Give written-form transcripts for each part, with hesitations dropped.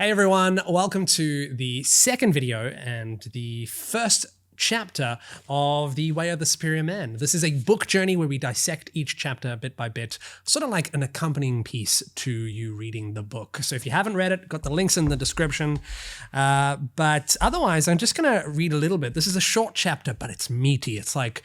Hey everyone, welcome to the second video and the first chapter of The Way of the Superior Man. This is a book journey where we dissect each chapter bit by bit, sort of like an accompanying piece to you reading the book. So if you haven't read it, got the links in the description. But otherwise, I'm just going to read a little bit. This is a short chapter, but it's meaty. It's like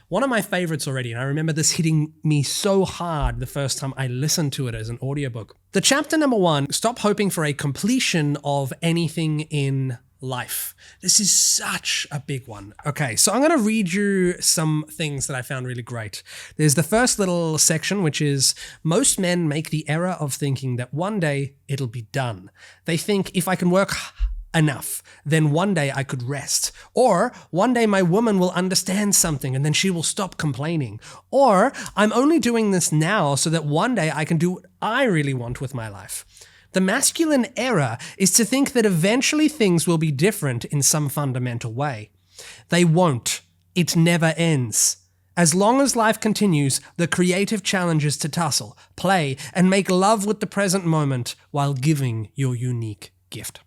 one of my favorites already, and I remember this hitting me so hard the first time I listened to it as an audiobook. The chapter number 1, stop hoping for a completion of anything in life. This is such a big one. Okay, so I'm going to read you some things that I found really great. There's the first little section, which is, most men make the error of thinking that one day it'll be done. They think, if I can work enough, then one day I could rest. Or one day my woman will understand something and then she will stop complaining. Or I'm only doing this now so that one day I can do what I really want with my life. The masculine error is to think that eventually things will be different in some fundamental way. They won't. It never ends. As long as life continues, the creative challenge is to tussle, play, and make love with the present moment while giving your unique gift.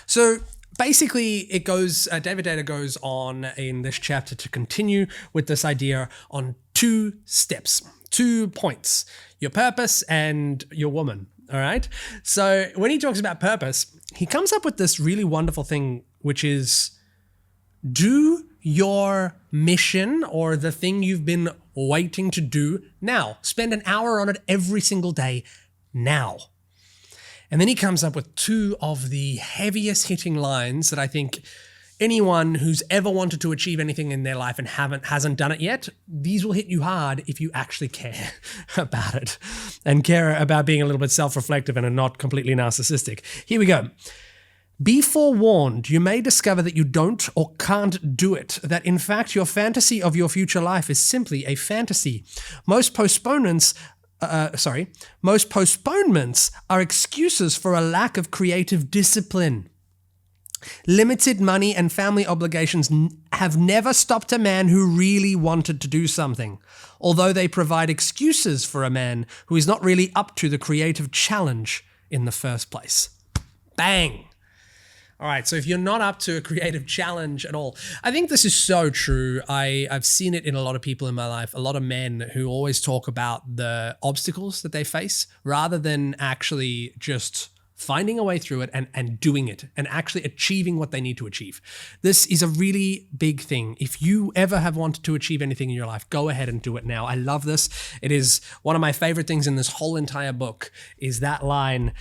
So basically it goes, David Deida goes on in this chapter to continue with this idea on 2 steps, 2 points, your purpose and your woman. All right. So when he talks about purpose, he comes up with this really wonderful thing, which is do your mission or the thing you've been waiting to do now. Spend an hour on it every single day now. And then he comes up with 2 of the heaviest hitting lines that I think anyone who's ever wanted to achieve anything in their life and hasn't done it yet, these will hit you hard if you actually care about it and care about being a little bit self-reflective and not completely narcissistic. Here we go. Be forewarned, you may discover that you don't or can't do it, that in fact your fantasy of your future life is simply a fantasy. Most postponements are excuses for a lack of creative discipline. Limited money and family obligations have never stopped a man who really wanted to do something, although they provide excuses for a man who is not really up to the creative challenge in the first place. Bang! All right, so if you're not up to a creative challenge at all, I think this is so true. I've seen it in a lot of people in my life, a lot of men who always talk about the obstacles that they face rather than actually just finding a way through it and doing it and actually achieving what they need to achieve. This is a really big thing. If you ever have wanted to achieve anything in your life, go ahead and do it now. I love this. It is one of my favorite things in this whole entire book is that line,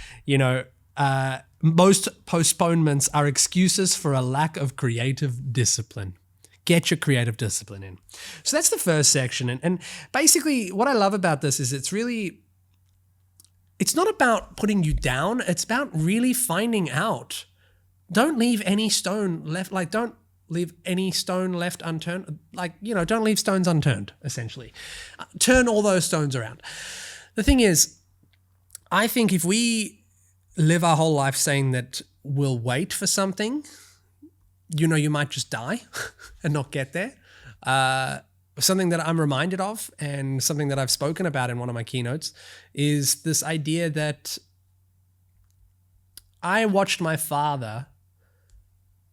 most postponements are excuses for a lack of creative discipline. Get your creative discipline in. So that's the first section. And basically what I love about this is it's not about putting you down. It's about really finding out. Don't leave any stone left. Don't leave any stone left unturned. Don't leave stones unturned, essentially. Turn all those stones around. The thing is, I think if we live our whole life saying that we'll wait for something, you might just die and not get there. Something that I'm reminded of and something that I've spoken about in one of my keynotes is this idea that I watched my father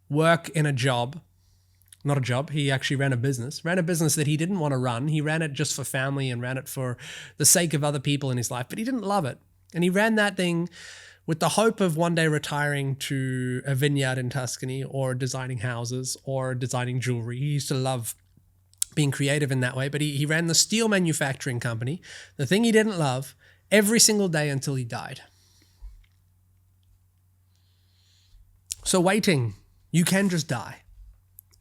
work in not a job. He actually ran a business that he didn't want to run. He ran it just for family and ran it for the sake of other people in his life, but he didn't love it. And he ran that thing with the hope of one day retiring to a vineyard in Tuscany or designing houses or designing jewelry. He used to love being creative in that way, but he ran the steel manufacturing company, the thing he didn't love, every single day until he died. So waiting, you can just die.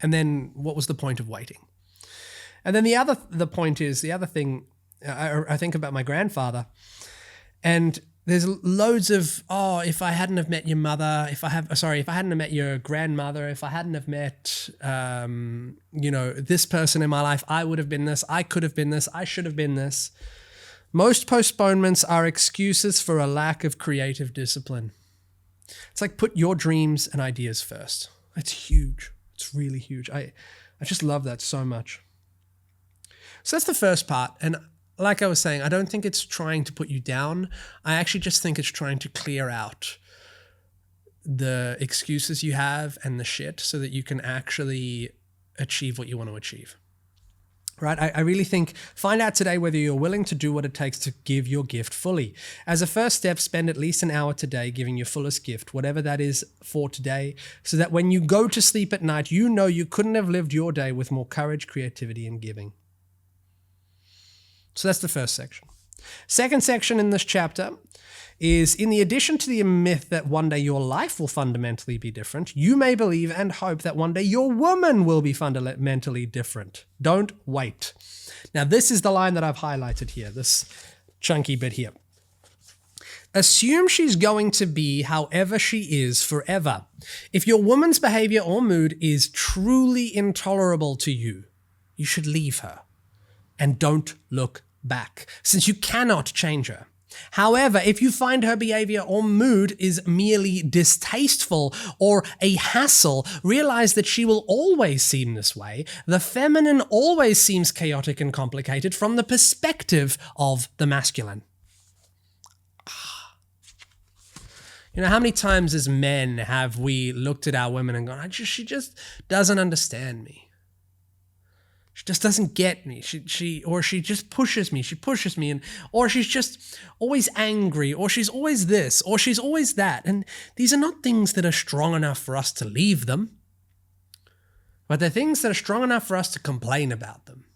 And then what was the point of waiting? And then the other thing, I think about my grandfather, and there's loads of, if I hadn't have met your mother, if I hadn't have met your grandmother, if I hadn't have met, this person in my life, I would have been this, I could have been this, I should have been this. Most postponements are excuses for a lack of creative discipline. It's like put your dreams and ideas first. It's huge. It's really huge. I just love that so much. So that's the first part. And like I was saying, I don't think it's trying to put you down. I actually just think it's trying to clear out the excuses you have and the shit so that you can actually achieve what you want to achieve. Right? I really think find out today whether you're willing to do what it takes to give your gift fully. As a first step, spend at least an hour today giving your fullest gift, whatever that is for today, so that when you go to sleep at night, you know you couldn't have lived your day with more courage, creativity, and giving. So that's the first section. Second section in this chapter is, in the addition to the myth that one day your life will fundamentally be different, you may believe and hope that one day your woman will be fundamentally different. Don't wait. Now, this is the line that I've highlighted here, this chunky bit here. Assume she's going to be however she is forever. If your woman's behavior or mood is truly intolerable to you, you should leave her and don't look back, since you cannot change her. However, if you find her behavior or mood is merely distasteful or a hassle, realize that she will always seem this way. The feminine always seems chaotic and complicated from the perspective of the masculine. You know, how many times as men have we looked at our women and gone, she just doesn't understand me. She just doesn't get me. She just pushes me. She pushes me, or she's just always angry, or she's always this, or she's always that. And these are not things that are strong enough for us to leave them, but they're things that are strong enough for us to complain about them.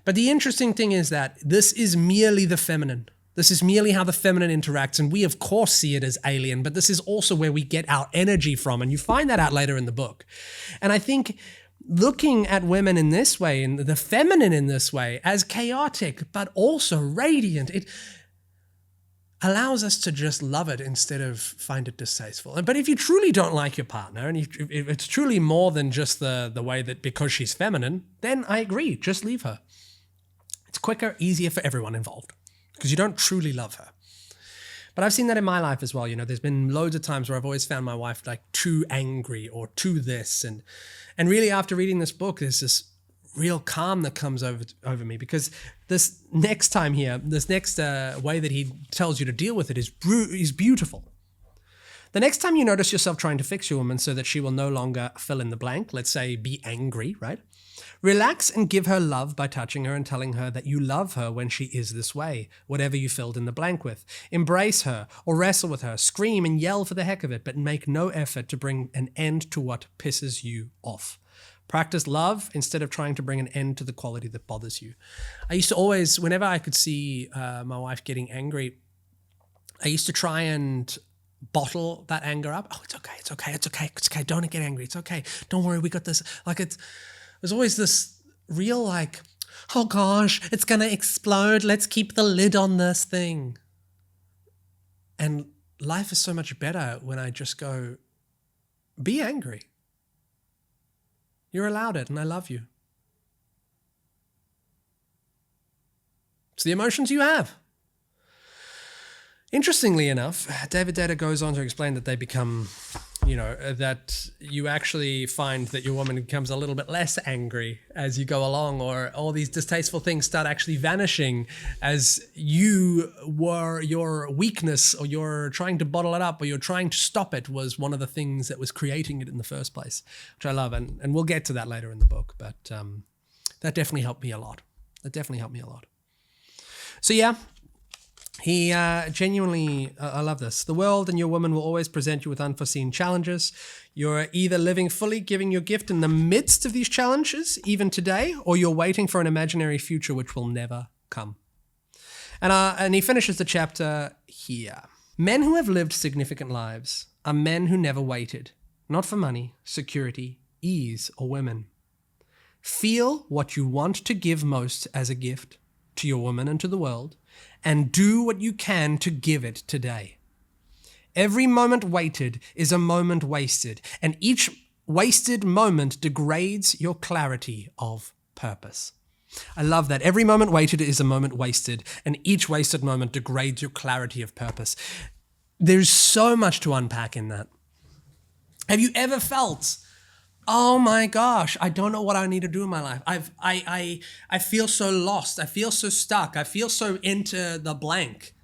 But the interesting thing is that this is merely the feminine. This is merely how the feminine interacts, and we of course see it as alien, but this is also where we get our energy from, and you find that out later in the book. And I think looking at women in this way, and the feminine in this way, as chaotic but also radiant, it allows us to just love it instead of find it distasteful. But if you truly don't like your partner, and if it's truly more than just the way that because she's feminine, then I agree, just leave her. It's quicker, easier for everyone involved, because you don't truly love her. But I've seen that in my life as well. You know, there's been loads of times where I've always found my wife like too angry or too this. And really after reading this book, there's this real calm that comes over me, because this next time here, this next way that he tells you to deal with it is beautiful. The next time you notice yourself trying to fix your woman so that she will no longer fill in the blank, let's say be angry, right? Relax and give her love by touching her and telling her that you love her when she is this way, whatever you filled in the blank with. Embrace her or wrestle with her, scream and yell for the heck of it, but make no effort to bring an end to what pisses you off. Practice love instead of trying to bring an end to the quality that bothers you. I used to always, whenever I could see my wife getting angry, I used to try and bottle that anger up. Oh, it's okay. Don't get angry. It's okay. Don't worry. We got this. There's always this real oh gosh, it's going to explode. Let's keep the lid on this thing. And life is so much better when I just go, be angry. You're allowed it, and I love you. It's the emotions you have. Interestingly enough, David Deida goes on to explain that they become, that you actually find that your woman becomes a little bit less angry as you go along, or all these distasteful things start actually vanishing as your weakness, or you're trying to bottle it up, or you're trying to stop it, was one of the things that was creating it in the first place, which I love. And we'll get to that later in the book, but that definitely helped me a lot. So yeah. He genuinely, I love this. The world and your woman will always present you with unforeseen challenges. You're either living fully, giving your gift in the midst of these challenges, even today, or you're waiting for an imaginary future which will never come. And he finishes the chapter here. Men who have lived significant lives are men who never waited, not for money, security, ease, or women. Feel what you want to give most as a gift to your woman and to the world, and do what you can to give it today. Every moment waited is a moment wasted, and each wasted moment degrades your clarity of purpose. I love that. Every moment waited is a moment wasted, and each wasted moment degrades your clarity of purpose. There's so much to unpack in that. Have you ever felt, oh my gosh, I don't know what I need to do in my life. I feel so lost. I feel so stuck. I feel so into the blank.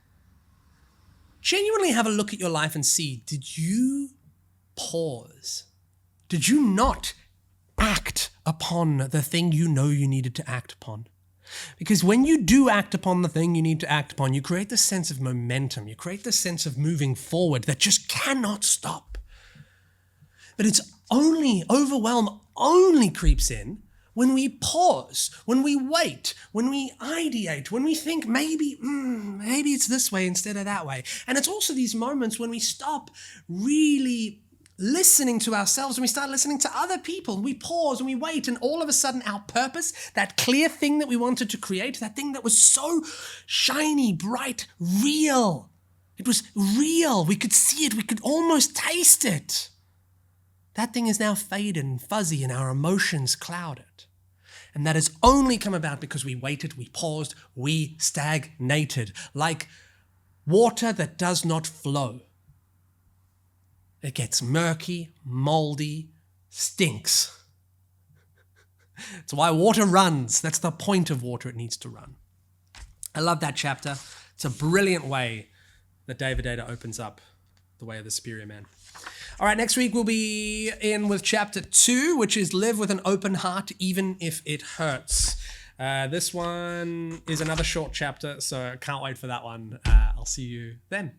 Genuinely have a look at your life and see, did you pause? Did you not act upon the thing you know you needed to act upon? Because when you do act upon the thing you need to act upon, you create this sense of momentum. You create this sense of moving forward that just cannot stop. But overwhelm only creeps in when we pause, when we wait, when we ideate, when we think maybe it's this way instead of that way. And it's also these moments when we stop really listening to ourselves and we start listening to other people. We pause and we wait, and all of a sudden our purpose, that clear thing that we wanted to create, that thing that was so shiny, bright, real. It was real. We could see it. We could almost taste it. That thing is now faded and fuzzy and our emotions clouded. And that has only come about because we waited, we paused, we stagnated, like water that does not flow. It gets murky, moldy, stinks. It's why water runs. That's the point of water. It needs to run. I love that chapter. It's a brilliant way that David Deida opens up the way of the superior man. All right, next week we'll be in with chapter 2, which is live with an open heart, even if it hurts. This one is another short chapter, so I can't wait for that one. I'll see you then.